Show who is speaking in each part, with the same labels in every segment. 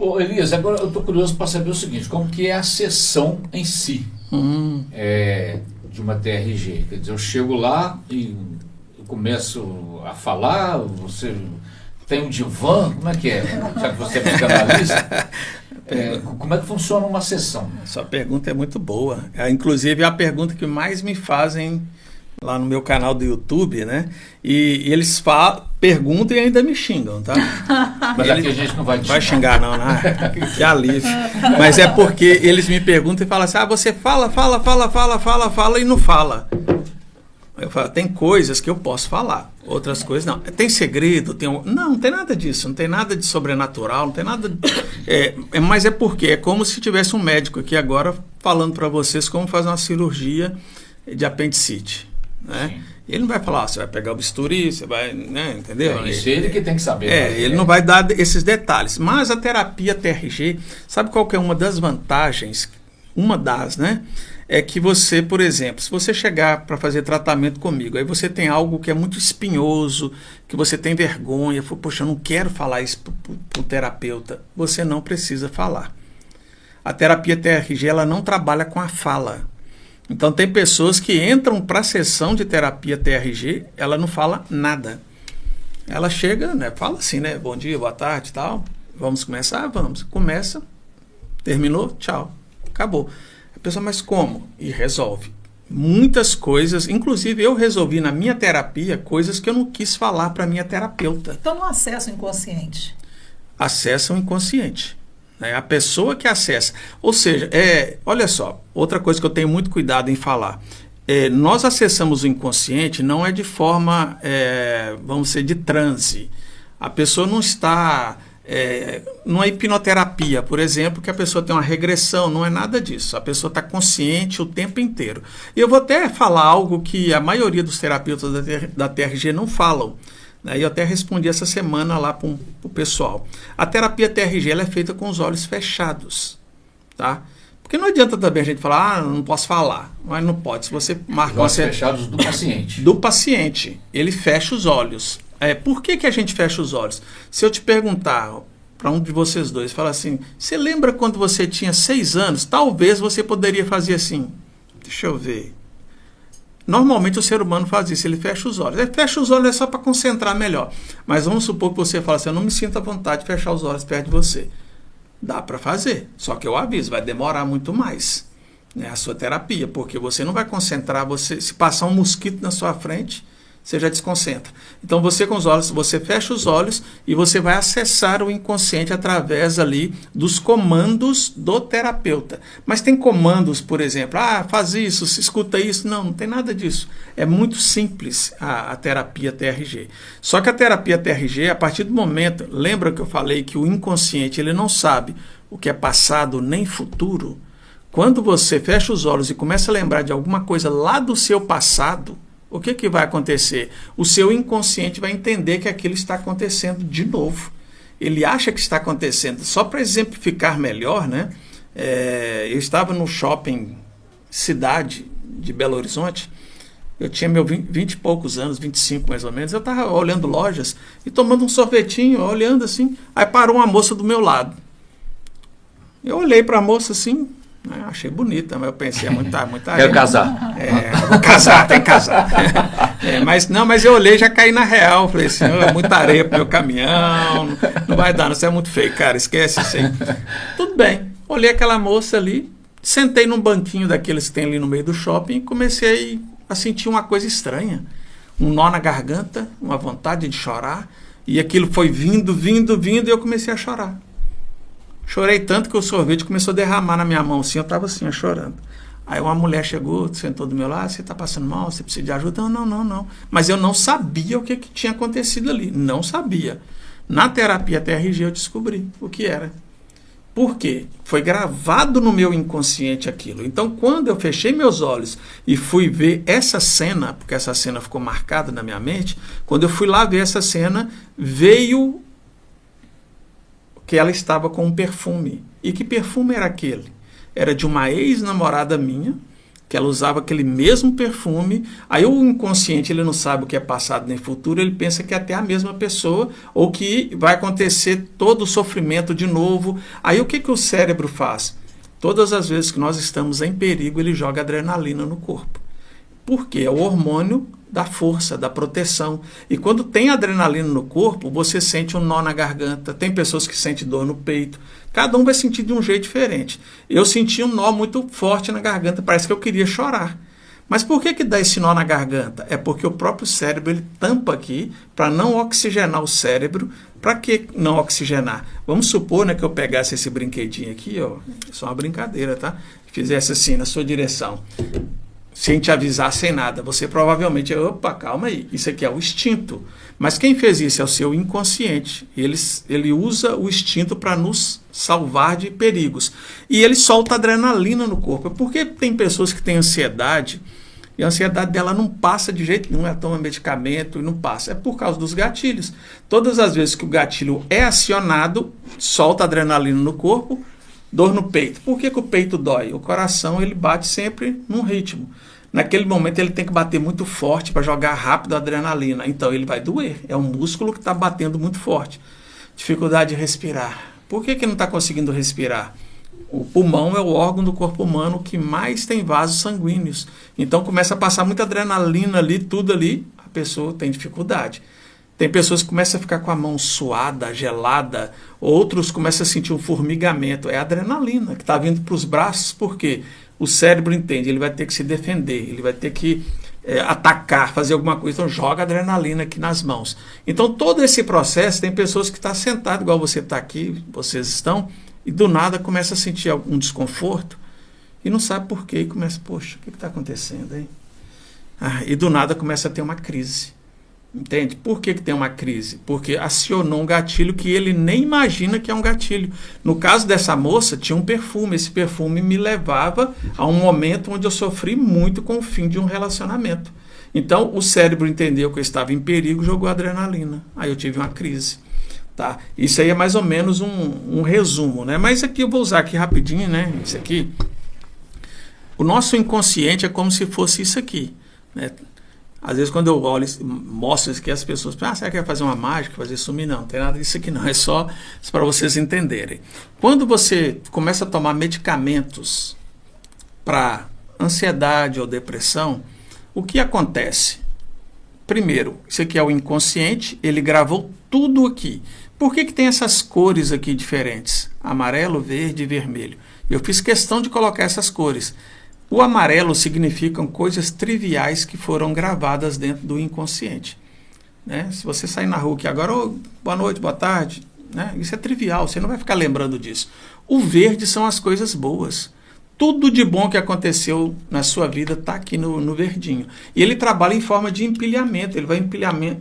Speaker 1: Ô, Elias, agora eu estou curioso para saber o seguinte, como que é a sessão em si de uma TRG? Quer dizer, eu chego lá e eu começo a falar, você tem um divã, como é que é? Já que você é psicanalista, como é que funciona uma sessão?
Speaker 2: Sua pergunta é muito boa. Inclusive é a pergunta que mais me fazem lá no meu canal do YouTube, né? E eles perguntam e ainda me xingam, tá?
Speaker 1: Mas aqui a gente não vai te
Speaker 2: vai xingar, não, né? Que alívio. Mas é porque eles me perguntam e falam assim, você fala e não fala. Eu falo, tem coisas que eu posso falar, outras coisas não. Tem segredo, não tem nada disso, não tem nada de sobrenatural, não tem nada... mas é porque é como se tivesse um médico aqui agora falando para vocês como fazer uma cirurgia de apendicite. Né? Ele não vai falar, você vai pegar o bisturi, você vai, né, entendeu?
Speaker 1: Isso ele que tem que saber.
Speaker 2: Ele não vai dar esses detalhes. Mas a terapia TRG, sabe qual que é uma das vantagens? Uma das, né? É que você, por exemplo, se você chegar para fazer tratamento comigo, aí você tem algo que é muito espinhoso, que você tem vergonha, poxa, eu não quero falar isso para o terapeuta. Você não precisa falar. A terapia TRG, ela não trabalha com a fala. Então, tem pessoas que entram para a sessão de terapia TRG, ela não fala nada. Ela chega, né, fala assim, né, bom dia, boa tarde e tal, vamos começar? Vamos. Começa, terminou, tchau, acabou. A pessoa, mas como? E resolve. Muitas coisas, inclusive eu resolvi na minha terapia coisas que eu não quis falar para a minha terapeuta.
Speaker 3: Então, não acessa o inconsciente.
Speaker 2: Acessa o inconsciente. A pessoa que acessa, ou seja, olha só, outra coisa que eu tenho muito cuidado em falar, nós acessamos o inconsciente não é de forma, vamos dizer, de transe. A pessoa não está numa hipnoterapia, por exemplo, que a pessoa tem uma regressão, não é nada disso. A pessoa está consciente o tempo inteiro. E eu vou até falar algo que a maioria dos terapeutas da TRG não falam. Eu até respondi essa semana lá para o pessoal. A terapia TRG ela é feita com os olhos fechados, tá? Porque não adianta também a gente falar, não posso falar. Mas não pode. Se você marca...
Speaker 1: Os olhos fechados do paciente.
Speaker 2: Do paciente. Ele fecha os olhos. Por que a gente fecha os olhos? Se eu te perguntar para um de vocês dois, falar assim, você lembra quando você tinha 6 anos? Talvez você poderia fazer assim. Deixa eu ver. Normalmente o ser humano faz isso, ele fecha os olhos. Ele fecha os olhos é só para concentrar melhor. Mas vamos supor que você fala assim, eu não me sinto à vontade de fechar os olhos perto de você. Dá para fazer, só que eu aviso, vai demorar muito mais, né, a sua terapia, porque você não vai concentrar, se passar um mosquito na sua frente, você já desconcentra. Então você com os olhos, você fecha os olhos e você vai acessar o inconsciente através ali dos comandos do terapeuta. Mas tem comandos, por exemplo, faz isso, escuta isso. Não tem nada disso. É muito simples a terapia TRG. Só que a terapia TRG, a partir do momento, lembra que eu falei que o inconsciente ele não sabe o que é passado nem futuro? Quando você fecha os olhos e começa a lembrar de alguma coisa lá do seu passado, o que vai acontecer? O seu inconsciente vai entender que aquilo está acontecendo de novo. Ele acha que está acontecendo. Só para exemplificar melhor, né? Eu estava no shopping Cidade de Belo Horizonte. Eu tinha meus 20 e poucos anos, 25 mais ou menos. Eu estava olhando lojas e tomando um sorvetinho, olhando assim. Aí parou uma moça do meu lado. Eu olhei para a moça assim... achei bonita, mas eu pensei, é muita
Speaker 1: Quero casar.
Speaker 2: Vou casar, tem que casar. Mas eu olhei e já caí na real. Falei assim, é muita areia pro meu caminhão, não vai dar, você é muito feio, cara, esquece isso aí. Tudo bem, olhei aquela moça ali, sentei num banquinho daqueles que tem ali no meio do shopping e comecei a sentir uma coisa estranha. Um nó na garganta, uma vontade de chorar, e aquilo foi vindo, e eu comecei a chorar. Chorei tanto que o sorvete começou a derramar na minha mão, assim, eu estava assim, chorando. Aí uma mulher chegou, sentou do meu lado, você está passando mal, você precisa de ajuda? Não. Mas eu não sabia o que tinha acontecido ali, não sabia. Na terapia TRG eu descobri o que era. Por quê? Foi gravado no meu inconsciente aquilo. Então, quando eu fechei meus olhos e fui ver essa cena, porque essa cena ficou marcada na minha mente, quando eu fui lá ver essa cena, veio... que ela estava com um perfume. E que perfume era aquele? Era de uma ex-namorada minha, que ela usava aquele mesmo perfume. Aí o inconsciente, ele não sabe o que é passado nem futuro, ele pensa que é até a mesma pessoa, ou que vai acontecer todo o sofrimento de novo. Aí o que o cérebro faz? Todas as vezes que nós estamos em perigo, ele joga adrenalina no corpo. Por quê? É o hormônio da força, da proteção. E quando tem adrenalina no corpo, você sente um nó na garganta. Tem pessoas que sentem dor no peito. Cada um vai sentir de um jeito diferente. Eu senti um nó muito forte na garganta, parece que eu queria chorar. Mas por que dá esse nó na garganta? É porque o próprio cérebro ele tampa aqui para não oxigenar o cérebro. Para que não oxigenar? Vamos supor, né, que eu pegasse esse brinquedinho aqui, ó, é só uma brincadeira, tá? Fizesse assim na sua direção, sem te avisar, sem nada. Você provavelmente, opa, calma aí, isso aqui é o instinto. Mas quem fez isso é o seu inconsciente. Ele usa o instinto para nos salvar de perigos. E ele solta adrenalina no corpo. Porque tem pessoas que têm ansiedade, e a ansiedade dela não passa de jeito nenhum, ela toma medicamento e não passa. É por causa dos gatilhos. Todas as vezes que o gatilho é acionado, solta adrenalina no corpo, dor no peito. Por que o peito dói? O coração ele bate sempre num ritmo. Naquele momento ele tem que bater muito forte para jogar rápido a adrenalina. Então ele vai doer. É um músculo que está batendo muito forte. Dificuldade de respirar. Por que não está conseguindo respirar? O pulmão é o órgão do corpo humano que mais tem vasos sanguíneos. Então começa a passar muita adrenalina ali, tudo ali, a pessoa tem dificuldade. Tem pessoas que começam a ficar com a mão suada, gelada, outros começam a sentir um formigamento. É a adrenalina que está vindo para os braços, porque o cérebro entende, ele vai ter que se defender, ele vai ter que atacar, fazer alguma coisa, então joga adrenalina aqui nas mãos. Então todo esse processo, tem pessoas que estão sentadas, igual você está aqui, vocês estão, e do nada começa a sentir algum desconforto, e não sabe por quê, e começa, poxa, o que está acontecendo aí? E do nada começa a ter uma crise. Entende? Por que tem uma crise? Porque acionou um gatilho que ele nem imagina que é um gatilho. No caso dessa moça, tinha um perfume. Esse perfume me levava a um momento onde eu sofri muito com o fim de um relacionamento. Então, o cérebro entendeu que eu estava em perigo, jogou adrenalina. Aí eu tive uma crise. Tá? Isso aí é mais ou menos um resumo, né? Mas aqui eu vou usar aqui rapidinho, né? Isso aqui. O nosso inconsciente é como se fosse isso aqui, né? Às vezes quando eu olho, mostro isso aqui, as pessoas pensam, será que vai fazer uma mágica, fazer sumir? Não tem nada disso aqui não, é só para vocês entenderem. Quando você começa a tomar medicamentos para ansiedade ou depressão, o que acontece? Primeiro, isso aqui é o inconsciente, ele gravou tudo aqui. Por que tem essas cores aqui diferentes? Amarelo, verde e vermelho. Eu fiz questão de colocar essas cores. O amarelo significam coisas triviais que foram gravadas dentro do inconsciente. Né? Se você sair na rua aqui agora, boa noite, boa tarde, né? Isso é trivial, você não vai ficar lembrando disso. O verde são as coisas boas. Tudo de bom que aconteceu na sua vida está aqui no verdinho. E ele trabalha em forma de empilhamento, ele vai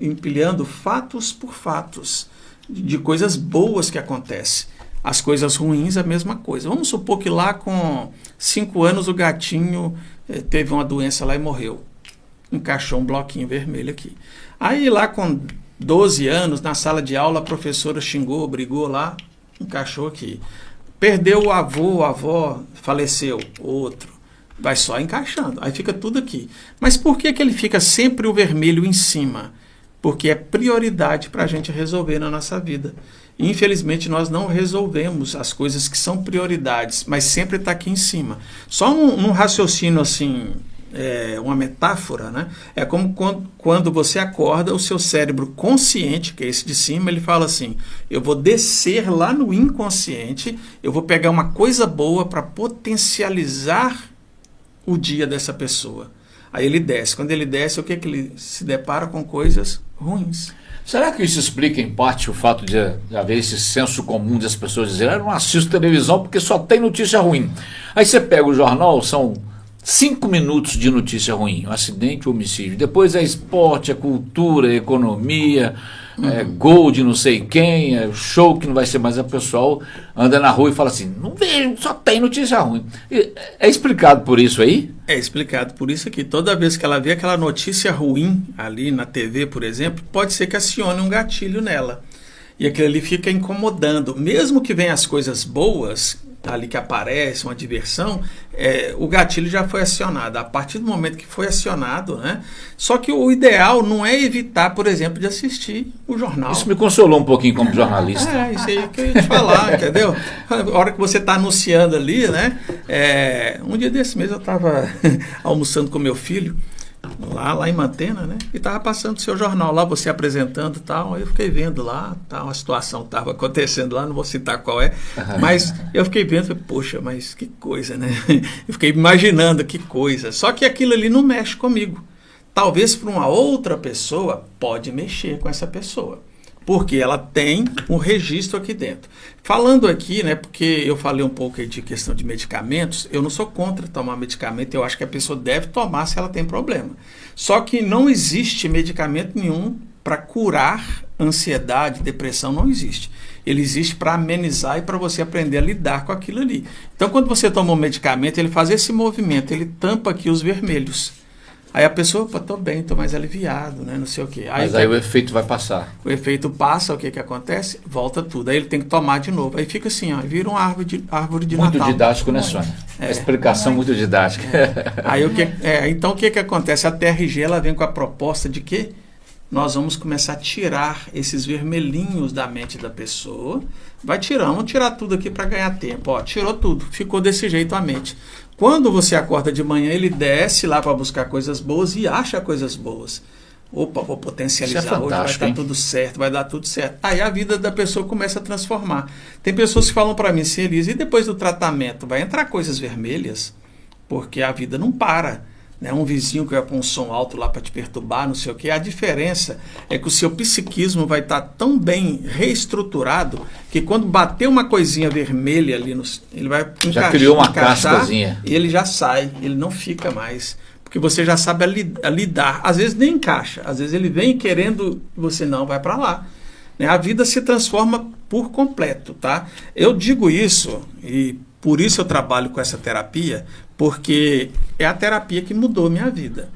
Speaker 2: empilhando fatos por fatos, de coisas boas que acontecem. As coisas ruins, a mesma coisa. Vamos supor que lá com 5 anos o gatinho teve uma doença lá e morreu. Encaixou um bloquinho vermelho aqui. Aí lá com 12 anos, na sala de aula, a professora xingou, brigou lá, encaixou aqui. Perdeu o avô, a avó, faleceu, outro. Vai só encaixando. Aí fica tudo aqui. Mas por que ele fica sempre o vermelho em cima? Porque é prioridade para a gente resolver na nossa vida. Infelizmente, nós não resolvemos as coisas que são prioridades, mas sempre está aqui em cima. Só um raciocínio assim, uma metáfora, né? É como quando você acorda, o seu cérebro consciente, que é esse de cima, ele fala assim, eu vou descer lá no inconsciente, eu vou pegar uma coisa boa para potencializar o dia dessa pessoa. Aí ele desce. Quando ele desce, o que ele se depara com coisas ruins.
Speaker 1: Será que isso explica, em parte, o fato de haver esse senso comum das pessoas dizerem, eu não assisto televisão porque só tem notícia ruim. Aí você pega o jornal, são 5 minutos de notícia ruim, um acidente, um homicídio. Depois é esporte, é cultura, é economia, é gol de não sei quem, é show que não vai ser mais. A pessoal anda na rua e fala assim, não vejo, só tem notícia ruim. É explicado por isso aí?
Speaker 2: É explicado por isso aqui. Toda vez que ela vê aquela notícia ruim ali na TV, por exemplo, pode ser que acione um gatilho nela. E aquilo ali fica incomodando. Mesmo que venham as coisas boas, ali que aparece, uma diversão, o gatilho já foi acionado. A partir do momento que foi acionado, né? Só que o ideal não é evitar, por exemplo, de assistir o jornal.
Speaker 1: Isso me consolou um pouquinho como jornalista.
Speaker 2: Isso aí que eu ia te falar, entendeu? A hora que você está anunciando ali, né? Um dia desse mesmo eu estava almoçando com meu filho, lá em Mantena, né? E estava passando o seu jornal lá, você apresentando e tal. Aí eu fiquei vendo lá, uma situação que estava acontecendo lá, não vou citar qual é, mas eu fiquei vendo, falei, poxa, mas que coisa, né? Eu fiquei imaginando que coisa. Só que aquilo ali não mexe comigo. Talvez para uma outra pessoa pode mexer com essa pessoa, porque ela tem um registro aqui dentro. Falando aqui, né, porque eu falei um pouco aí de questão de medicamentos, eu não sou contra tomar medicamento, eu acho que a pessoa deve tomar se ela tem problema. Só que não existe medicamento nenhum para curar ansiedade, depressão, não existe. Ele existe para amenizar e para você aprender a lidar com aquilo ali. Então, quando você toma um medicamento, ele faz esse movimento, ele tampa aqui os vermelhos. Aí a pessoa, opa, tô bem, tô mais aliviado, né? Não sei o quê.
Speaker 1: Mas aí o efeito vai passar.
Speaker 2: O efeito passa, o que acontece? Volta tudo. Aí ele tem que tomar de novo. Aí fica assim, ó, vira uma árvore de
Speaker 1: muito
Speaker 2: Natal.
Speaker 1: Muito didático, né, Sônia? A explicação muito didática.
Speaker 2: Aí então o que acontece? A TRG ela vem com a proposta de que nós vamos começar a tirar esses vermelhinhos da mente da pessoa. Vamos tirar tudo aqui para ganhar tempo. Ó, tirou tudo, ficou desse jeito a mente. Quando você acorda de manhã, ele desce lá para buscar coisas boas e acha coisas boas. Opa, vou potencializar, hoje vai estar tudo certo, vai dar tudo certo. Aí a vida da pessoa começa a transformar. Tem pessoas que falam para mim, sim, Elisa, e depois do tratamento, vai entrar coisas vermelhas? Porque a vida não para. Né? Um vizinho que vai pôr um som alto lá para te perturbar, não sei o quê. A diferença é que o seu psiquismo vai estar tão bem reestruturado que quando bater uma coisinha vermelha ali, ele vai encaixar.
Speaker 1: Já criou uma cascazinha.
Speaker 2: E ele já sai, ele não fica mais. Porque você já sabe a lidar. Às vezes nem encaixa, às vezes ele vem querendo, você não, vai para lá. Né? A vida se transforma por completo, tá? Eu digo isso, e por isso eu trabalho com essa terapia, porque é a terapia que mudou minha vida.